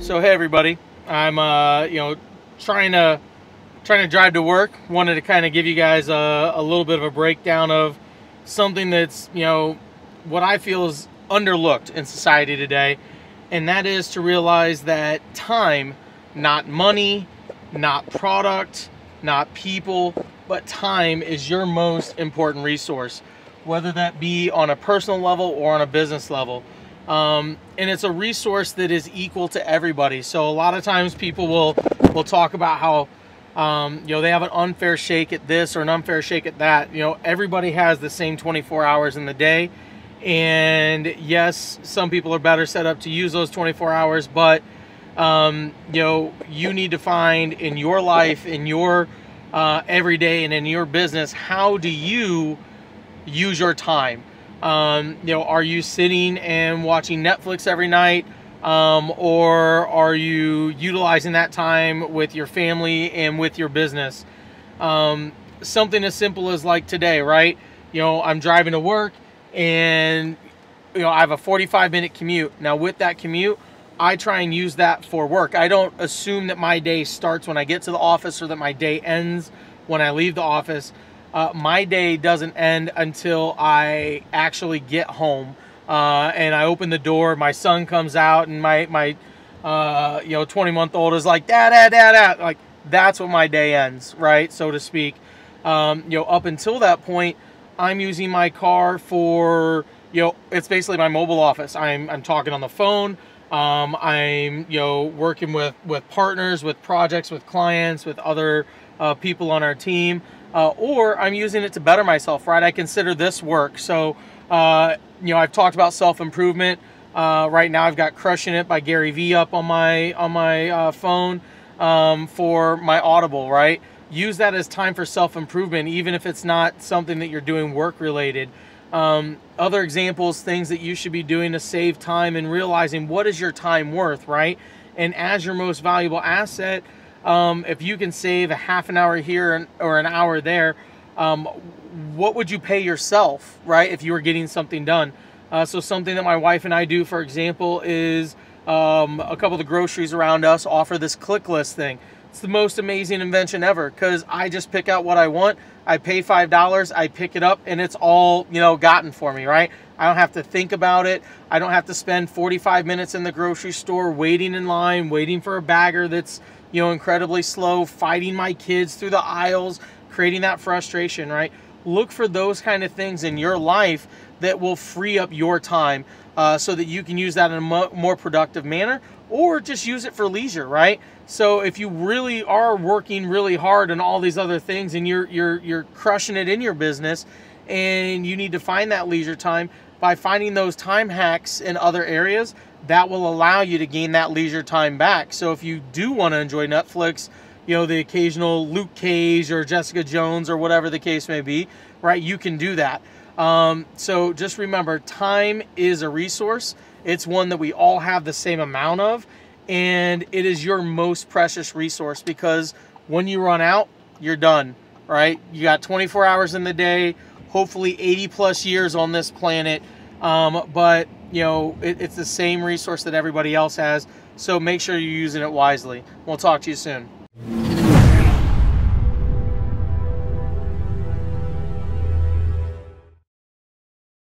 So hey everybody, I'm trying to drive to work. Wanted to kind of give you guys a little bit of a breakdown of something that's what I feel is underlooked in society today, and that is to realize that time, not money, not product, not people, but time is your most important resource, whether that be on a personal level or on a business level. And it's a resource that is equal to everybody. So a lot of times people will talk about how they have an unfair shake at this or an unfair shake at that. Everybody has the same 24 hours in the day, and yes, some people are better set up to use those 24 hours, but you need to find in your life, in your everyday, and in your business, how do you use your time? Are you sitting and watching Netflix every night, or are you utilizing that time with your family and with your business? Something as simple as like today, right? I'm driving to work, and I have a 45-minute commute. Now with that commute, I try and use that for work. I don't assume that my day starts when I get to the office or that my day ends when I leave the office. My day doesn't end until I actually get home, and I open the door. My son comes out, and my 20-month-old is like, dad. Like, that's when my day ends, right, so to speak. Up until that point, I'm using my car for it's basically my mobile office. I'm talking on the phone. I'm working with partners, with projects, with clients, with other people on our team. Or I'm using it to better myself, right? I consider this work. So, I've talked about self-improvement. Right now I've got Crushing It by Gary Vee up on my phone for my Audible, right? Use that as time for self-improvement, even if it's not something that you're doing work-related. Other examples, things that you should be doing to save time and realizing what is your time worth, right? And as your most valuable asset, if you can save a half an hour here or an hour there, what would you pay yourself, right, if you were getting something done? So something that my wife and I do, for example, is a couple of the groceries around us offer this click list thing. It's the most amazing invention ever, because I just pick out what I want. I pay $5, I pick it up, and it's all gotten for me, right? I don't have to think about it. I don't have to spend 45 minutes in the grocery store waiting in line, waiting for a bagger that's incredibly slow, fighting my kids through the aisles, creating that frustration, right? Look for those kind of things in your life that will free up your time so that you can use that in a more productive manner, or just use it for leisure, right? So if you really are working really hard on all these other things and you're crushing it in your business, and you need to find that leisure time, by finding those time hacks in other areas, that will allow you to gain that leisure time back. So if you do want to enjoy Netflix, the occasional Luke Cage or Jessica Jones or whatever the case may be, right, you can do that. So just remember, time is a resource. It's one that we all have the same amount of, and it is your most precious resource, because when you run out, you're done, right? You got 24 hours in the day, hopefully 80 plus years on this planet, but it's the same resource that everybody else has. So make sure you're using it wisely. We'll talk to you soon.